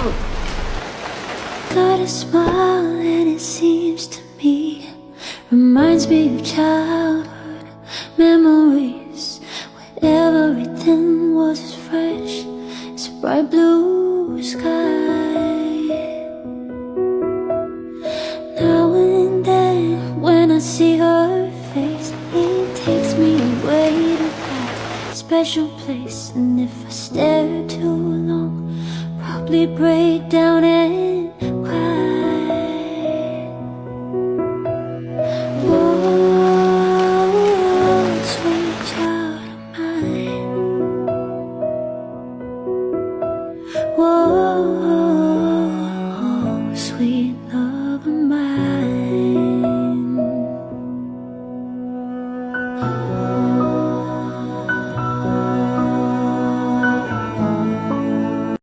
Got a smile and it seems to me reminds me of childhood memories, when everything was as fresh as a bright blue sky. Now and then when I see her face, it takes me away to that special place. And if I stare too long, probably break down and cry. Whoa, sweet child of mine. Whoa.